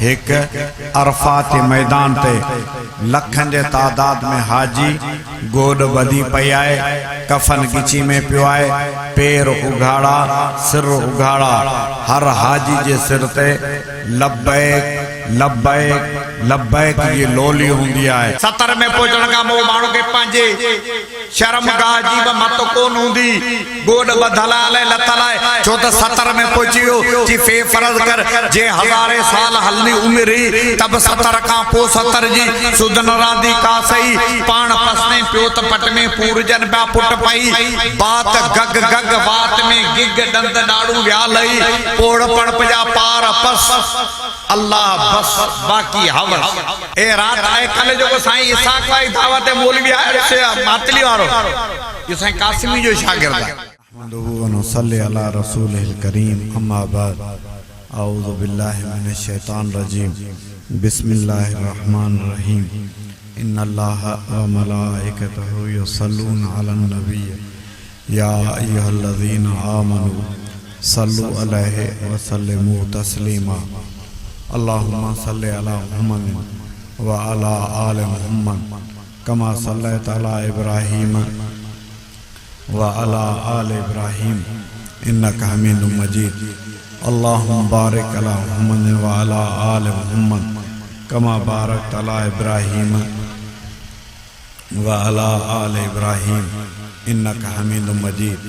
एक अरफात मैदान ते लखन जे तादाद में हाजी गोद बधी पई आहे, कफन गिची में पियो आहे, पैर उघाड़ा, सिर उघाड़ा। हर हाजी जे सिर ते लब्बैक लब्बैक लब्बैक ये लोली हुंदी आहे। 70 में पहुंचण खां पोइ माण्हू खे पंहिंजे शर्मगाह जी बि मत कोन हूंदी, गोड बधल आहे लथल आहे, छो त 70 में पहुची वियो जी फे फर्ज कर जे हज़ारे साल हलनी उमिरि तब 70 खां पोइ 70 जी सुधन रांदी का सही। पाण पसने पियो त पट में पूरजन पिया पुट पई, बात गग गग बात में गिग दंद डाड़ू विया लई, पोड़ पड़प जा पार पस अल्लाह बस बाकी हवस। ए रात आए कल जो साईं इसाक वाई दावत मौलवी आए से मातली वारो ये साईं कासिमी जो शागिर्द है। अहमदुहु व नसल्ली अला रसूलिल करीम, अम्मा बाद, अऊज़ु बिल्लाहि मिनश शैतानिर रजीम, बिस्मिल्लाहिर रहमानिर रहीम। इन्नल्लाह व मलाइकतहु युसल्लूना अलन नबी या अय्युहल्लज़ीना आमनू सल्लु अलैहि व सल्लिमू तस्लीमा। अल्लाहुम्मा सल्लि अला मुहम्मद व अला आलि मुहम्मद कमा सल्लैता अला इब्राहीम व अला आलि इब्राहीम इन्नका हमीदुम मजीद। अल्लाहुम्मा बारिक अला मुहम्मद व अला आलि मुहम्मद कमा बारकता अला इब्राहीम व अला आलि इब्राहीम इन्नका हमीदुम मजीद।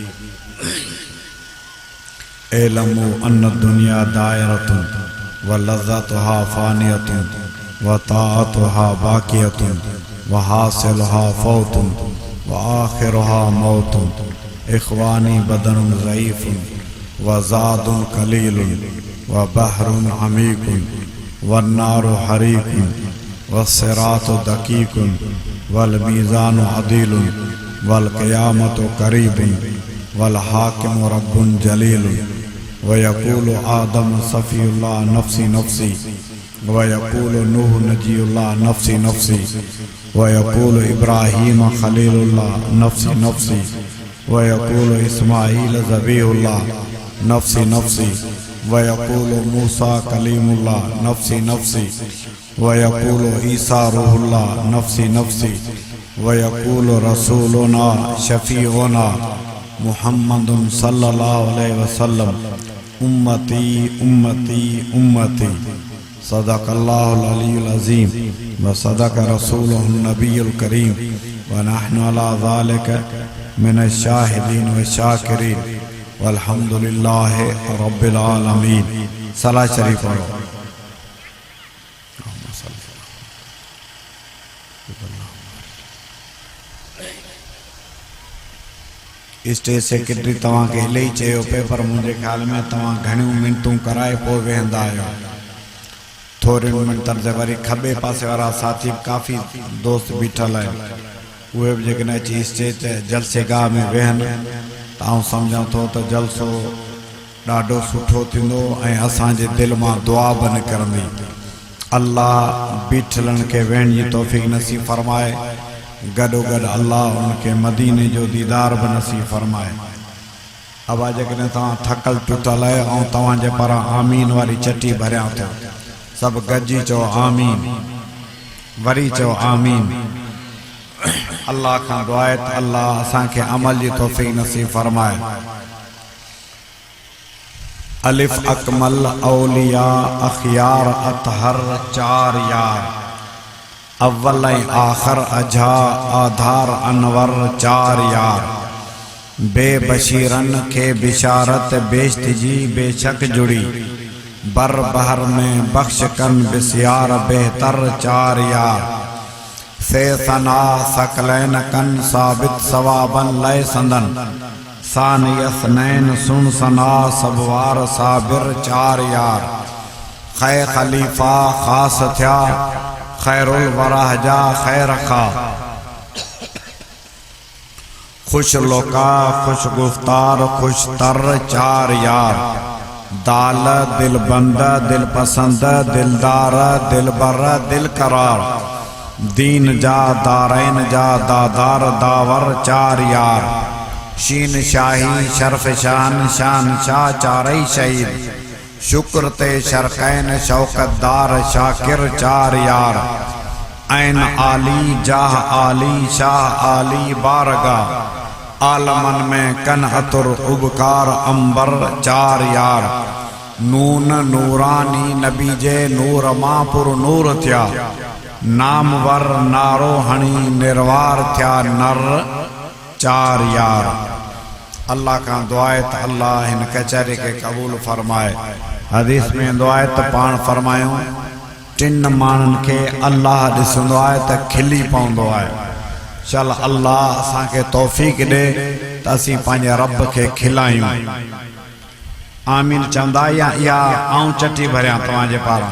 एलमु अन्न दुनिया दायरतुन व लज़्ज़तुहा फ़ानियतुन व ताअतुहा बाक़ियतुन व हासिलुहा फ़ौतुन व आखिरुहा मौतुन। इख़वानी बदनुन ज़ईफ़ुन व ज़ादुन क़लीलुन व बहरुन अमीकुन व नारु हरीकुन व सिरातु दक़ीक़ुन वल मीज़ानु अदीलुन वल क़ियामतु क़रीबुन वल हाकिमु रब्बुन जलीलुन। व यक़ूलु आदम सफ़ीउल्लाह नफ़्सी नफ़्सी व यक़ूलु नूह नजीउल्लाह नफ़्सी नफ़्सी व यक़ूलु इब्राहीम खलीलुल्लाह नफ़्सी नफ़्सी व यक़ूलु इस्माईल ज़बीहुल्लाह नफ़्सी नफ़्सी व यक़ूलु मूसा कलीमुल्लाह नफ़्सी नफ़्सी व यक़ूलु ईसा रूहुल्लाह नफ़्सी नफ़्सी व यक़ूलु रसूलुना शफ़ीउना मुहम्मदुन सल्लल्लाहु अलैहि वसल्लम उम्मती उम्मती उम्मती। सदक़ल्लाहुल अलीयुल अज़ीम व सदक़ रसूलुहुन नबियुल करीम व नहनु अला ज़ालिका मिनश शाहिदीन व शाकिरीन वल्हम्दुलिल्लाहि रब्बिल आलमीन। सलाह शरीफ पढ़ो। स्टेज सेक्रेटरी तव्हां खे इलाही चयो पे, पर मुंहिंजे ख्याल में तव्हां घणियूं मिनतूं कराए पोइ वेहंदा आहियो। थोरे मिनटनि ते वरी खॿे पासे वारा साथी काफ़ी दोस्त बीठल आहिनि, उहे बि जेकॾहिं अची स्टेज ते जलसे गाह में वेहनि त आउं सम्झां थो त जलसो ॾाढो सुठो थींदो ऐं असांजे दिलि मां दुआ बि निकिरंदी। अल्लाह बीठलनि खे वेहण जी तौफ़ीक़ नसीब फरमाए, गॾोगॾु अल्लाह उनखे मदीने जो दीदार बि नसीब फरमाए। अबा जेकॾहिं तव्हां थकल टुटल आहे ऐं तव्हांजे पारां आमीन वारी चटी भरियां थो, सभु गॾिजी चओ आमीन, वरी चओ आमीन। अल्लाह खां दुआ आहे त अल्लाह असांखे अमल जी तौफ़ीक़ नसीब फरमाए। अलिफ अकमल औलिया अखियार अतहर चार यार, अव्वल आखर अझा आधार अनवर चार यार। बेबशीरन के बिशारत बेश्त जी बेशक जुड़ी, बर बहर में बख्श कन बिस्यार बेहतर चार यार। से सना सकलैन कन साबित सवाबन लय संदन, सानियस नैन सुन सना सबवार साबिर चार यार। खे खलीफा खास थया खैरुल वराह जा खैर खा, खुश लोका खुश गुफ्तार खुश तर चार यार। दाल दिल बंद दिल पसंद दिलदार दिल बर दिल करार, दीन जा दारैन जा दादार दावर चार यार। शीन शाही शर्फ शान शान शाह चारई शहीद, शुक्र ते शरकैन शौकतदार शाकिर चार यार ऐन आली जाह आली शाह आली बारगा आलमन में कन अतुर उबकार अंबर चार यार नून नूरानी नबी जे नूर मापुर नूर थिया नामवर नारो हणी निर्वार थिया नर चार यार। अल्लाह का दुआए त अल्लाह इन कचहरी के कबूल फरमाए। हदीस में दुआए त पाण फरमायूं टिन मानन के अल्लाह दिसंदो आहे त खिली पवंदो आहे। चल अल्लाह असां के तौफीक दे त असीं पंहिंजे रब के खिलायूं। आमीन चंदा या आऊं चटी भरिया तव्हांजे पारां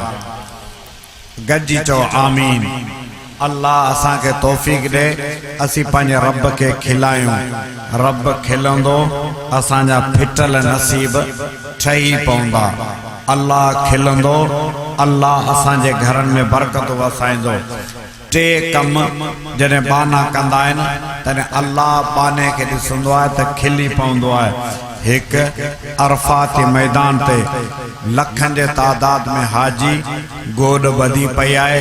गजी चो आमीन। अल्लाह असां के तौफीक दे असीं पंहिंजे रब के खिलायूं। रब खिलंदो असांजा फिटल नसीब ठही पवंदा। अल्लाह खिलंदो अल्लाह असांजे घरनि में बरकत वसाईंदो। टे कम जॾहिं बाना कंदा आहिनि तॾहिं अल्लाह बाने खे ॾिसंदो आहे त खिली पवंदो आहे। हिकु अरफात मैदान ते लखनि जे तादाद में हाजी गोॾ ॿधी पई आहे,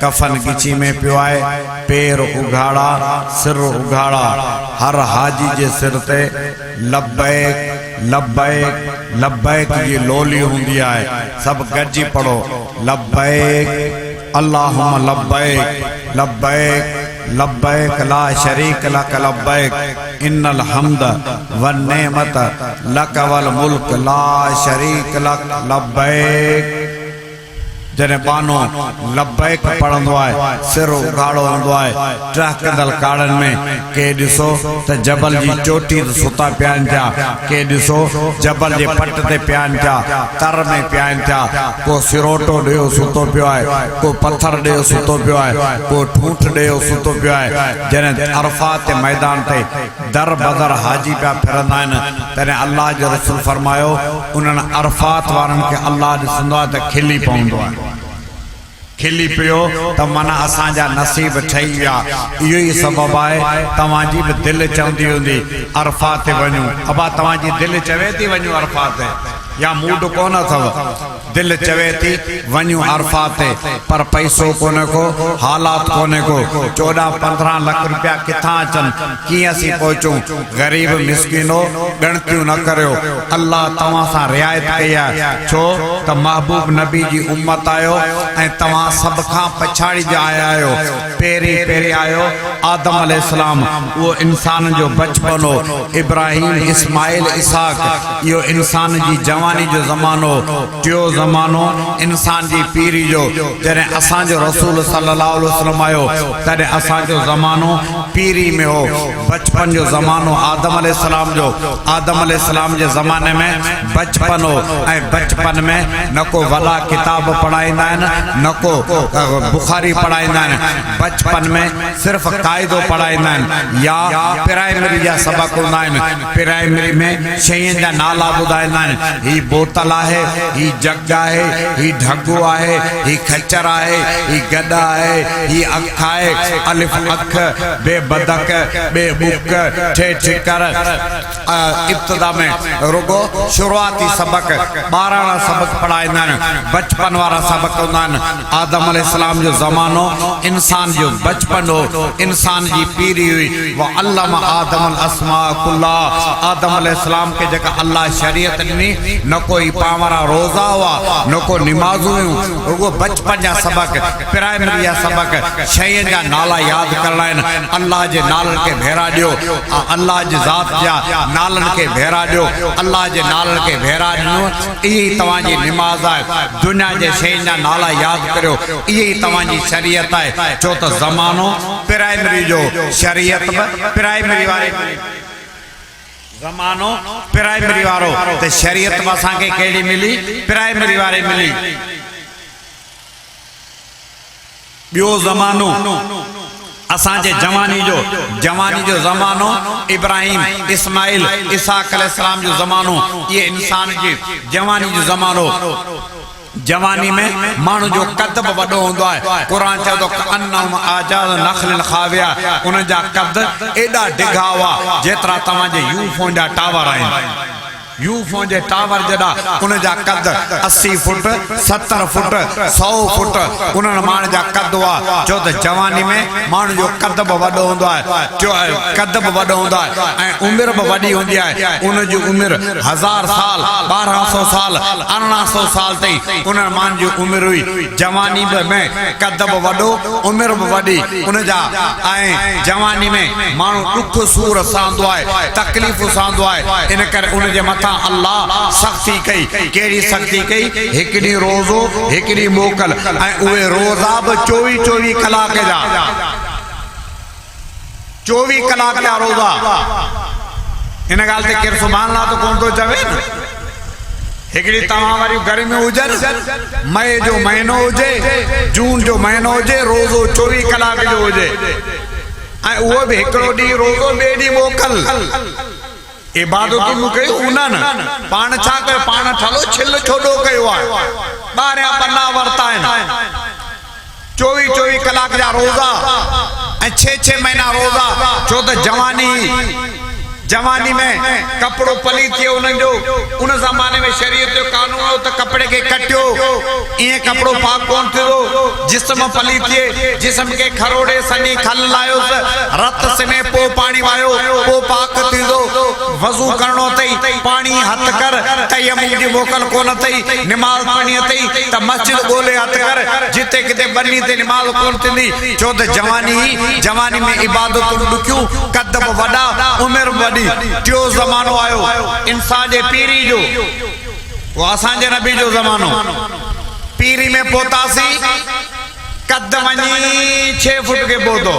कफन गिची में पियो आहे, पेर उघाड़ा सिर उघाड़ा। हर हाजी जे सिर ते लब्बैक लब्बैक लब्बैक जी लोली हुंदी आहे। सब गॾिजी पढ़ो लब्बैक अल्लाहुम्मा लब्बैक लब्बैक लब्बैक ला शरीक लक लब्बैक इन्नल हम्द वन नेमत लक वल मुल्क ला शरीक लक लब्बैक। जॾहिं बानो लब्बैक पढ़ंदो आहे सिर उघाड़ो हूंदो आहे। टहकंदल काड़नि में के ॾिसो त जबल जी चोटी ते सुता पिया आहिनि पिया, के ॾिसो जबल जे पट ते पिया आहिनि पिया, तर में पिया आहिनि पिया। को सिरोटो ॾेयो सुतो पियो आहे, को पत्थर ॾेयो सुतो पियो आहे, को ठूठ ॾेयो सुतो पियो आहे। जॾहिं अरफात मैदान ते दर बदर हाजी पिया फिरंदा आहिनि तॾहिं अल्लाह जो रसूल फरमायो उन्हनि अरफात वारनि खे अल्लाह ॾिसंदो आहे त खिली पवंदो आहे। खिली पियो त माना असांजा नसीब ठही विया। इहो ई सबब आहे तव्हांजी बि दिलि चवंदी हूंदी अरफात ते वञूं। अबा तव्हांजी दिलि चवे थी वञूं अरफात ते या मूड कोन अथव? दिल चवे थी वञूं अरफात ते पर पैसो कोने को, हालात कोने को। 14-15 लाख रुपया किथां अचनि, कीअं असीं पहुचूं? ग़रीब मिसकीनो गणतियूं न करियो। अल्लाह तव्हां सां रियायत कई आहे छो त महबूब नबी जी उम्मत आयो ऐं तव्हां सभ खां पछाड़ी जा आया आहियो। पहिरीं आयो आदम अलैहिस्सलाम, उहो इंसान जो बचपन हो। इब्राहिम इस्माइल इसहाक, इहो इंसान जी जवानी जो ज़मानो। टियों ज़मानो इंसान जी पीरी जो। जॾहिं असांजो रसूल सल्लल्लाहु अलैहि वसल्लम आयो तॾहिं असांजो ज़मानो पीरी में हो। बचपन जो ज़मानो आदम अलैहिस्सलाम जो। आदम अलैहिस्सलाम जे ज़माने में बचपन हो ऐं बचपन में न को वॾा किताब पढ़ाईंदा आहिनि न को बुखारी पढ़ाईंदा आहिनि। बचपन में सिर्फ़ क़ाइदो पढ़ाईंदा आहिनि या प्राइमरी जा सबक हूंदा आहिनि। प्राइमरी में शयुनि जा नाला ॿुधाईंदा आहिनि। ही बोतल आहे, ही जग आहे, ही ढगो आहे, ही खच्चर आहे, ही गॾा आहे, ही अख आहे। अलिफ अख, बे बदक, बे बुक, ठे ठिकर। इब्तिदा में रुगो शुरुआती सबक 12 सबक पढ़ाईंदा आहिनि। बचपन वारा सबक हूंदा आहिनि। आदम अलैहिस्सलाम जो ज़मानो इंसान जो बचपन हो, इंसान जी पीरी हुई। व अल्लम आदम अल अस्मा कुल्लाह। आदम अलैहिस्सलाम के जेका अल्लाह शरीयत ॾिनी, न कोई पावरा रोज़ा हुआ न को निमाज़ूं हुयूं, रुगो बचपन जा सबक, प्राइमरी जा सबक। शयुनि जा नाला यादि करणा आहिनि। अल्लाह जे नालनि खे भेरा ॾियो, अल्लाह जी ज़ात जा नालनि खे भेरा ॾियो। अल्लाह जे नालनि खे भेरा ॾिनो, इहा तव्हांजी निमाज़ आहे। दुनिया जे शयुनि जा नाला यादि करियो, इहा तव्हांजी शरीयत आहे। छो त ज़मानो प्राइमरी जो, शरीयत बि प्राइमरी वारे ज़मानो प्राइमरी वारो। त शरीयत में असांखे कहिड़ी मिली? प्राइमरी वारे मिली। ॿियो ज़मानो असांजे जवानी जो ज़मानो इब्राहिम इस्माइल इसहाक अलैहिस्सलाम जो ज़मानो। ये इंसान जी जवानी जो ज़मानो। जवानी में मानू जो कद वडो होंदो है। कुरान चवंदो अन्नहुम आजाद नखल खाविया, उन जा कद एडा डिघा हुआ जेतरा तव्हां जे यूफोन जा टावर आहिनि। यूफो जे टावर जड़ा उन जा कद 80 फुट 70 फुट 100 फुट उन्हनि माण्हुनि जा कद हुआ छो त जवानी में माण्हू जो कद बि वॾो हूंदो आहे कद बि वॾो हूंदो आहे ऐं उमिरि बि वॾी हूंदी आहे उन जी उमिरि 1000 साल 1200 साल 1800 साल ताईं उन्हनि माण्हुनि जी उमिरि हुई जवानी में कद बि वॾो उमिरि बि वॾी उन जा ऐं जवानी में माण्हू दुख सूर सहंदो आहे तकलीफ़ सहंदो आहे इन करे उन जे मथां अल्लाह सख़्ती कई कहिड़ी सख़्ती कई हिकिड़ी रोज़ो हिकिड़ी मोकल ऐं उहे रोज़ा बि 24 कलाक जा 24 कलाक जा रोज़ा इन ॻाल्हि ते केरु सुभाणे अल्लाह त कोन थो चवे न हिकिड़ी तव्हां वारियूं गर्मियूं हुजनि मई जो महीनो हुजे जून जो महीनो हुजे रोज़ो 24 कलाक जो हुजे ऐं उहो बि हिकिड़ो ॾींहुं रोज़ो ॿिए ॾींहुं मोकल इबादतूं कयूं उन्हनि पाण छा कयो पाण ठलो छिल छोॾो कयो आहे 12 पन्ना वरिता आहिनि 24 कलाक जा रोज़ा ऐं 6 महीना रोज़ा छो त जवानी में कपड़ो पलीत थियो उन्हनि जो उन ज़माने में शरीयत जो कानून हो त कपड़े के कटियो इएं कपड़ो पाक कोन थियो जिस्म पलीत थिए जिस्म के खरोड़े सनी खल लायोसि रत में पो पाणी वायो पो पाक थींदो वज़ू करणो अथई पाणी हथ कर तयम्मुम जी मोकल कोन अथई निमाज़ पढ़णी अथई त मस्जिद ॻोल्हे हथ कर जिते किथे बनी ते निमाज़ कोन थींदी छो त जवानी में इबादतूं ॾुखियूं कद बि वॾा उमिरि बि टियों ज़मानो आयो इंसान जे पीरी जो वो असांजे नबी जो ज़मानो पीरी में पहुतासीं कद वञी 6 फुट के पहुतो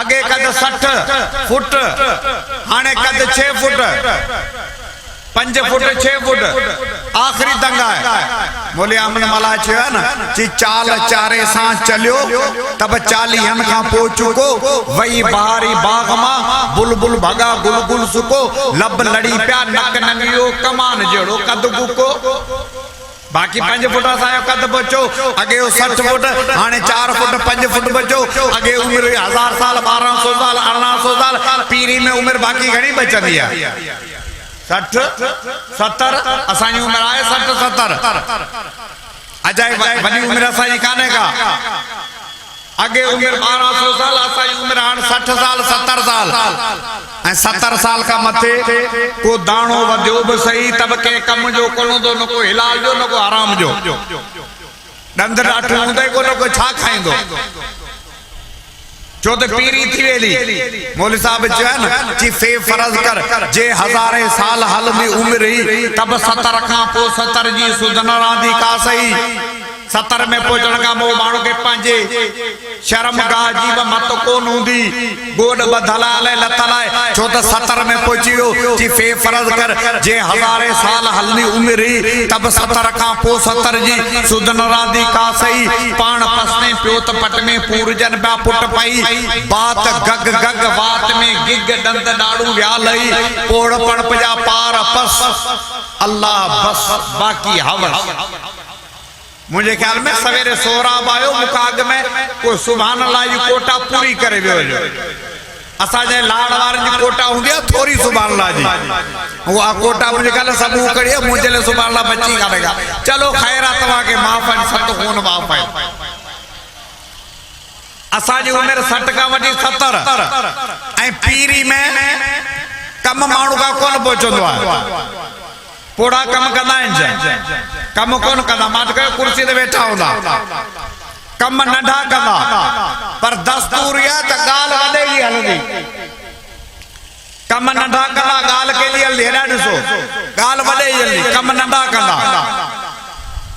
अगे कद 60 फुट हाणे कद 6 फुट 5 फुट 6 फुट आखिरी दंगा है बोले अमन मला चयो न कि चाल चारे सां चलियो तब 40 खां पो चुको वही बहारी बाग मां बुलबुल भगा गुलगुल सुको लब लड़ी पिया नक नंगियो कमान जड़ो कद गुको बाकी 5 फुट असांजो कद बचो अगे 60 फुट हाणे 4 फुट 5 फुट बचो अगे उमिरि 1000 साल 1200 साल 1800 साल पीरी में उमिरि बाकी घणी बचंदी आहे 60 70 असांजी उमिरि आहे 60 70 अजाई वॾी उमिरि असांजी कान्हे का अगे उमिरि 1200 साल असांजी उमिरि हाणे 60 साल 70 साल ऐं 70 साल खां मथे को दाणो वधियो बि सही तब के कम जो कोन हूंदो न को हिलाल जो न को आराम जो ॾंद ॾाठ हूंदो को न को छा खाईंदो छो त पीरी थी वेली मौलवी साहब चयो न कि फे फर्ज कर जे हज़ारे साल हलंदी उमिरि तब 70 खां पोइ 70 जी सुधन रांदी का सही 70 में पहुचण खां पोइ माण्हू खे पंहिंजे शर्म गाह जी बि मत कोन हूंदी गोॾ ॿधल हले लथल आहे छो त 70 में पहुची वियो कि फे फर्ज कर जे हज़ारे साल हलंदी उमिरि तब 70 खां पोइ 70 जी सुधन रांदी का सही पाण पसने पियो त पट में पूरजन पिया पुट पई बात गग गग वात में गिग दंद ॾाड़ू व्यालई पोड़ पड़प जा पार पस अल्लाह बस बाकी हवस मुझे ख्याल में सवेरे सोहराब आयो मुकाग में कोई सुभान अल्लाह जी कोटा पूरी करे वियो जो असांजे लाड़ वारनि जी कोटा हूंदी आहे थोरी सुभान अल्लाह जी उहा कोटा मुझे ख्याल सब कड़ी मुझे लिए सुभान अल्लाह बची कानेगा चलो खैर आहे तव्हांखे माफ़ आहिनि सत खून माफ़ आहिनि असांजी उमिरि 60 खां वठी 70 ऐं पीरी में कम माण्हू खां कोन पहुचंदो आहे पोड़ा कम कंदा आहिनि कम कोन कंदा मां त कयो कुर्सी ते वेठा हूंदा कम नंढा कंदा पर दस्तूर आहे त ॻाल्हि वॾे जी हलंदी कम नंढा कंदा ॻाल्हि केली हलंदी हेॾा ॾिसो ॻाल्हि वॾे जी हलंदी कम नंढा कंदा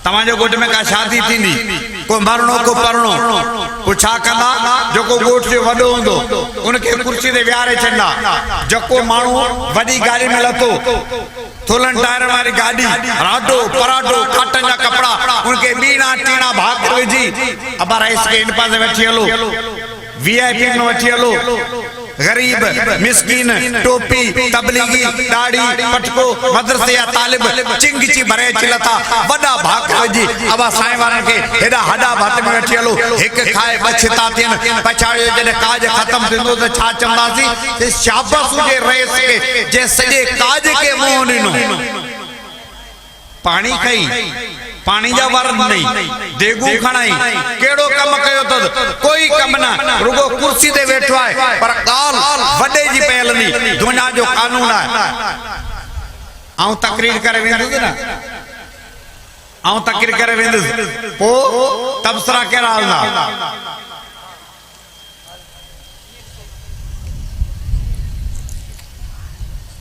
तव्हांजे ॻोठ में का शादी थींदी को मरणो को परणो को छा कंदा जेको ॻोठ जो वॾो हूंदो उनखे कुर्सी ते विहारे छॾंदा जेको माण्हू वॾी गाॾी में लथो थोलन टायर वाली गाड़ी राडो पराडो काटन जा कपड़ा उनके बीना टीना भाग विझी अब राइस के इन पासे बैठी हलो वीआईपी में बैठी हलो गरीब मिस्कीन टोपी तबलीगी दाढ़ी पटको मदरसे या तालिब चिंगची भरे चिलता वडा भाग जी अब साईं वारन के हेडा हडा भात में वेठी हलो एक खाए बछता थियन पछाड़े जने काज खत्म थिंदो त छा चंदासी ते शाबाश जे रेस के जे सजे काज के मुंह ॾिनो पानी कई पानी जा वर नहीं देगू खणाई केड़ो कम कयो त कोई कम ना रुगो कुर्सी ते वेठो है पर काल वडे जी पहल नी दुनिया जो कानून है आऊं तकरीर करे वेंदुस ना आऊं तकरीर करे वेंदुस पो तबसरा केड़ा हलना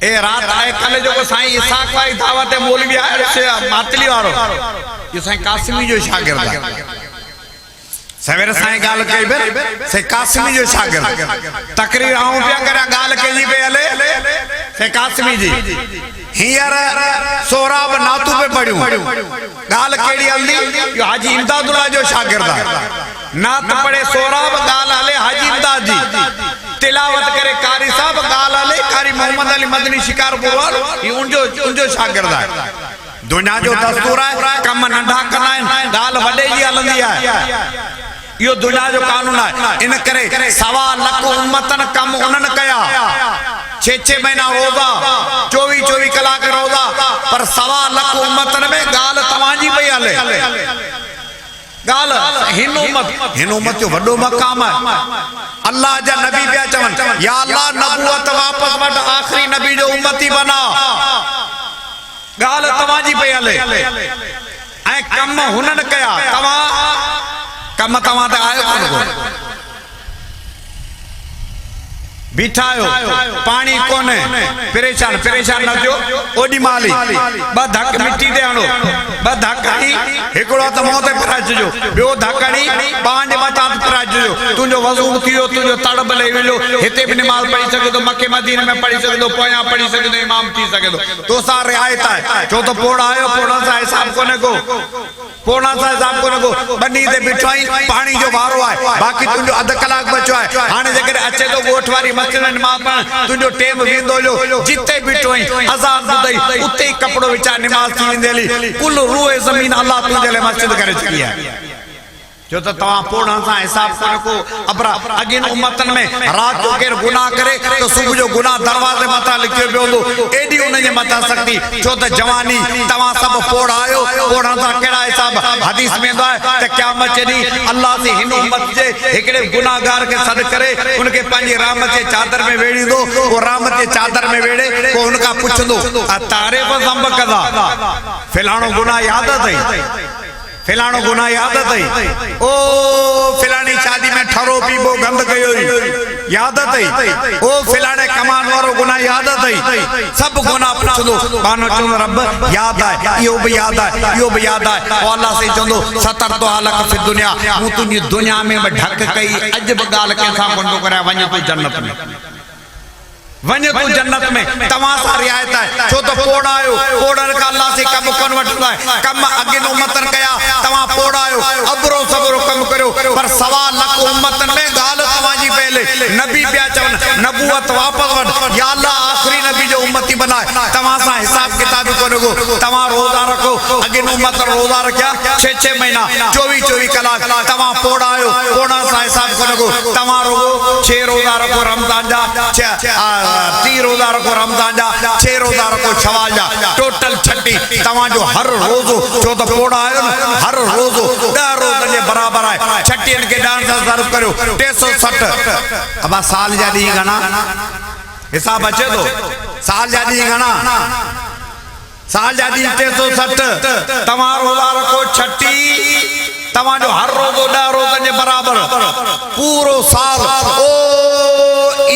ए रात आए कल जो साईं इसाक वाई दावत मौलवी आए मातली वारो ये साईं कासिमी जो शागिर्द है सवेरे साईं गाल कई बेर से कासिमी जो शागिर्द तकरीर आऊं पिया करा गाल के जी पे हले से कासिमी जी हियर सोराब नातू पे पढ़ियो गाल केड़ी हल्दी यो हाजी इमदादुल्लाह जो शागिर्द है नात पढ़े सोराब गाल हले हाजी इमदाद जी तिलावत करे कारी साहब गाल हले कारी मोहम्मद अली मदनी शिकारपुर वालो ये उनजो शागिर्द है दुनिया जो दस्तूर है कम नंढा करना है गाल वडे जी हलंदी है यो दुनिया जो कानून है इन करे 1.25 लाख उम्मतन कम उन्हन कया 6 महीना रोजा 24 कलाक रोजा पर 1.25 लाख उम्मतन में गाल तवाजी पई हले गाल हिन उम्मत जो वडो मकाम है अल्लाह जा नबी पिया चवन या अल्लाह नबूवत वापस वट आखिरी नबी जो उम्मती बना गाल तवाजी पई हले ऐ कम हुनन कया कम तवा ते आयो कोन बिठायो पानी कोने परेशान न जो ओडी माली ब धक मिट्टी दे आनो ब धकड़ी एकड़ो त मोह ते पराज जो बियो धकड़ी बांड मता पराज जो तुजो वजू थियो तुजो तड़ब ले विलो हिते भी नमाज पढ़ी सके तो मक्के मदीने में पढ़ी सके तो पोया पढ़ी सके तो इमाम थी सके तो सारे आयत है जो तो पोड़ा आयो पोड़ा सा हिसाब कोने को पोड़ा सा हिसाब कोने को बनी दे बिठाई पानी जो वारो है बाकी तुजो अध कलाक बचो है हाने जकर अचे तो गोठ वारी नमाज पढ़ तुझो टेम वेंदो जो जिते बिठोई अजान बुदई उते कपड़ो विचा नमाज थी वेंदेली कुल रूए जमीन अल्लाह तुझे ले मस्जिद करे चुकी है जो तो तवा पोड़ा सा हिसाब कोन को अबरा अगिन उम्मतन में रात जो केर गुनाह करे तो सुबह जो गुनाह दरवाजे मथा लिखियो बेंदो एडी उन जे मथा सकती जो तो जवानी तवा सब पोड़ायो पोड़ा सा केड़ा हिसाब हदीस में दो है त क़यामत जदी अल्लाह से हिन उम्मत जे एकड़े गुनाहगार के सद करे उनके पांजी रहमत के चादर में वेड़ी दो वो रहमत के चादर में वेड़े को उनका पूछदो तारे पर ज़ंब कदा फलाणो गुनाह याद है फिलानो गुनाह याद है ओ फिलानी शादी में ठरो पीबो गंद कयो याद है ओ फिलाने कमान वारो गुनाह याद है सब गुनाह पूछदो बानो चुन रब याद है यो भी याद है यो भी याद है ओ अल्लाह से चंदो सतर तो हालक फिर दुनिया मु तुनी दुनिया में ढक कई अजब गाल के सा बंदो करे वने तो जन्नत में वने तू जन्नत में तवा सा रियायत है जो तो पोड़ायो पोड़न का अल्लाह से कम कन्वर्ट है कम अगिन उम्मतन कया तवा पोड़ायो अबरो सबरो कम करो पर 1.25 लाख उम्मतन में गाल तवाजी पहले नबी पिया चवन नबूवत वापस वट या अल्लाह आखिरी नबी जो उम्मती बनाए तवा सा हिसाब किताब कोन को तवा रोजा रखो अगिन उम्मत रोजा रखया 6 महीना 24 कलाक तवा पोड़ायो पोड़ा सा हिसाब कोन को तवा रोगो 6 रोजा रखो रमजान जा 3 रोजा रखो रमजान जा 6 रोजा रखो शवाल जा टोटल 36 तवा जो हर रोजो जो तो पोड़ा है हर रोजो 10 रोजन के बराबर है 36 के डांस सर्व करो 360 अब साल जा दी गना हिसाब अचे तो साल जा दी गना साल जा दी 360 तवा रोजा रखो 36 तवा जो हर रोजो 10 रोजन के बराबर पूरो साल ओ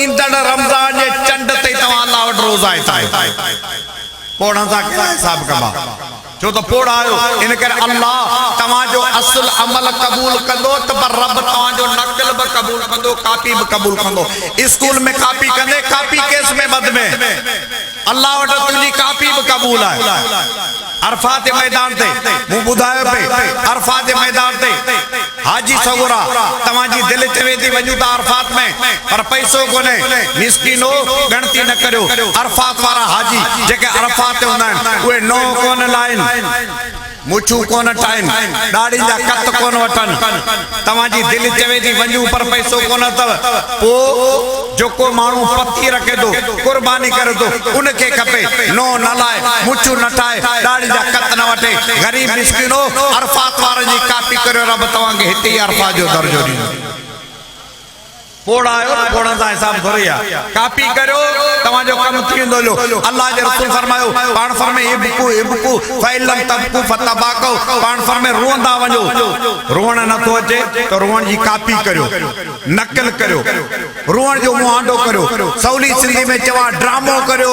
ईंदड़ रमजान जे चंड ते तवा अल्लाह वट रोजा है पोड़ा सा क्या हिसाब कबा जो तो पोड़ा आयो इन करे अल्लाह तवा जो असल अमल कबूल कंदो त पर रब तवा जो नकल ब कबूल कंदो कापी ब कबूल कंदो स्कूल में कापी कंदे कापी केस में बद में अल्लाह वट तुजी कापी ब कबूल है अरफात मैदान ते मु बुधायो पे अरफात मैदान ते हाजी सगोरा तवाजी दिल चवे थी वञू था अरफात में पर पैसो कोने मिस्किनो गणती न करियो अरफात वारा हाजी जेके अरफात ते हुंदा आहिनि उहे नो कोन लाइन मुछू कोन ठाइन दाढ़ी जा कत कोन वठन तवाजी दिल चवे थी वञू पर पैसो कोन तव पो जो को मानू पत्ती रखे दो कुर्बानी करे दो उनके खपे नो न लाए मुछू न ठाए दाढ़ी जा कत न वठे गरीब मिस्किनो अरफात वारनि जी कापी करियो रब तवांखे हिते अरफात जो दर्जो ॾींदो पोड़ा आयो पोड़ा सा हिसाब थोड़ी आ कापी करो तवाजो कम थी वेंदो लो अल्लाह जे रसूल फरमायो पाण फरमे इबकू फैलम तबकू फतबाको पाण फरमे रोंदा वञो रोण न तो अचे तो रोण जी कापी करो नकल करो रोण जो मुहांडो करो सौली सिंधी में चवा ड्रामो करो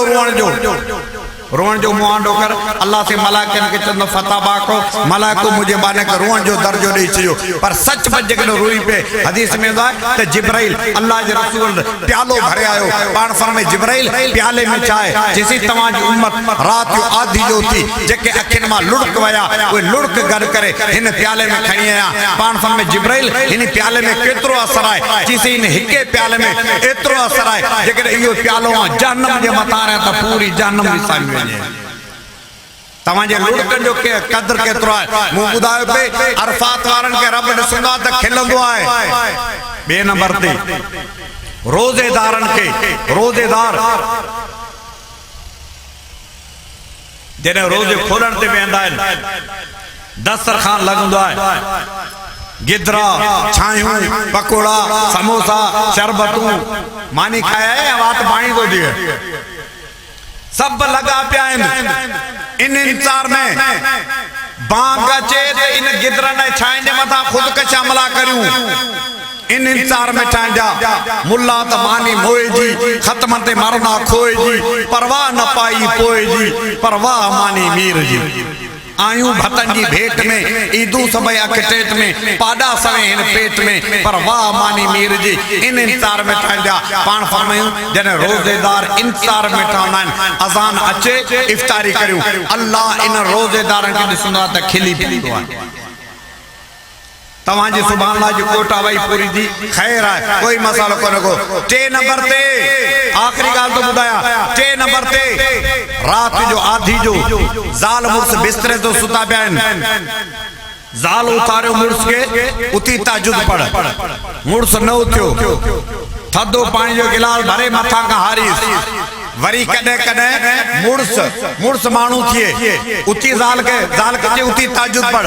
रोण जो मुहांडो कर अल्लाह से मलाइकन के चंदो फतबा को मलाइको मुझे बाने के रोण जो दर्जो दे छयो पर सच में जगनो रोई पे हदीस में है ते जिब्राइल अल्लाह के रसूल प्यालो भरे आयो पाण फरमे जिब्राइल प्याले में चाय जिसी तवाजी उम्मत रात जो आधी जो थी जेके अखिन मा लुड़क वया वो लुड़क गड करे इन प्याले में खणी आया पाण फरमे जिब्राइल इन प्याले में केतरो असर आए जिसी इन हिके प्याले में एतरो असर आए जेके इयो प्यालो जहन्नम जे मथा रे त पूरी जहन्नम दी सामी तवाजे लुड़कन जो के कदर केतरो है मु बुधायो पे अरफात वारन के रब ॾिसंदो त खिलंदो आहे बे नंबर ते रोजेदारन के रोजेदार जने रोजे खोलण ते वेंदा आहिनि दस्तरखान लगंदो आहे गिदरा छायूं पकोड़ा समोसा शरबतूं मानी खाया है वात पानी तो दिए सब लगा पिया इन इंतजार में बांग अचे तो इन गिदरन छाइन जे मथा खुद कश हमला करियूं इन इंतजार में ठांजा मुल्ला त मानी मोए जी खत्म ते मरना खोए जी परवाह न पाई पोए जी परवाह मानी मीर जी आयूं भतन जी भेट में ईदू समय अखटेट में पाड़ा सवे इन पेट में पर वाह मानी मीर जी इन इंतजार में ठांजा पाण फरमायूं जने रोजेदार इंतजार में ठावना अजान अचे इफ्तारी करियूं अल्लाह इन रोजेदारन के ॾिसंदो त खिली पींदो आहे तवाजी सुभान अल्लाह जी कोटा वई पूरी दी खैर है कोई मसालो कोने को 3 नंबर ते आखिरी गाल तो बुधाया 3 नंबर ते रात जो आधी जो जाल मुर्स बिस्तरे तो सुता पिया जाल उतारियो मुर्स के उती ताजुद पढ़ मुर्स न उथियो थदो पानी जो गिलास भरे मथा का हारिस वरी कदे कदे मुर्स मानू थिए उती जाल के उती ताजुद पढ़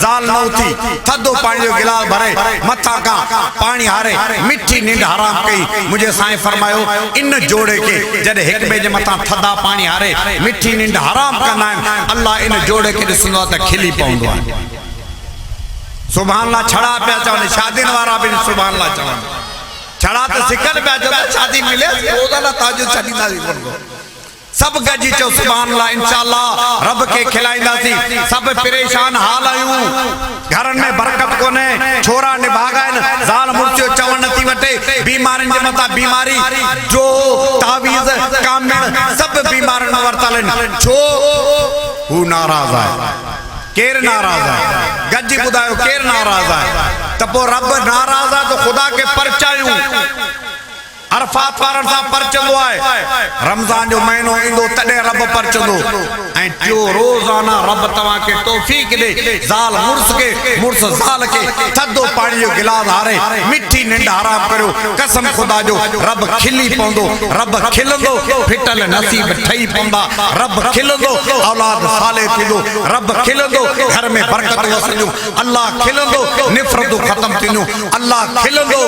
जाल न उठी थदो पानी जो गिलास भरे मथा का पानी हारे मिठी नींद हराम कई मुझे साईं फरमायो इन जोड़े के जदे एक बे जे मथा थदा पानी हारे मिठी नींद हराम कंदा आहिनि अल्लाह इन जोड़े के ॾिसंदो त खिली पवंदो आहे सुभान अल्लाह छड़ा पिया चवनि शादीन वारा भी सुभान अल्लाह चवनि छड़ा तो सिखल पिया चवनि शादी मिले रोज़ाना ताजुद छॾींदा सब गजी चो सुभान अल्लाह इंशाअल्लाह रब के खिलाईंदासी सब परेशान हाल आयूं घरन में बरकत कोने छोरा निभागाइन जाल मुर्चो चवण नथी वटे बीमारन जे मथा बीमारी जो तावीज कामिल सब बीमारन वरतलन छो हु नाराज है केर नाराज है गजी बुधायो केर नाराज है तपो रब नाराज है तो खुदा के परचायूं अरफात वारन सा परचंदो है रमजान जो महीनो इंदो तडे रब परचंदो ऐं जो रोजाना रब तवा के तौफीक दे जाल मुर्स जाल के थदो पानी जो गिलास हारे मिठी निंड हराम करो कसम खुदा जो रब खिली पवंदो रब खिलंदो फिटल नसीब ठई पवंदा रब खिलंदो औलाद साले थींदो रब खिलंदो घर में बरकत वसंदो अल्लाह खिलंदो निफरत खत्म थींदो अल्लाह खिलंदो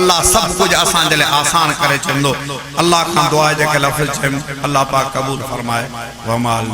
अल्लाह सब कुछ आसान दिले आसान करे चंदो अल्लाह का दुआ जे के लफ्ज़ अल्लाह पाक कबूल फरमाए वमाल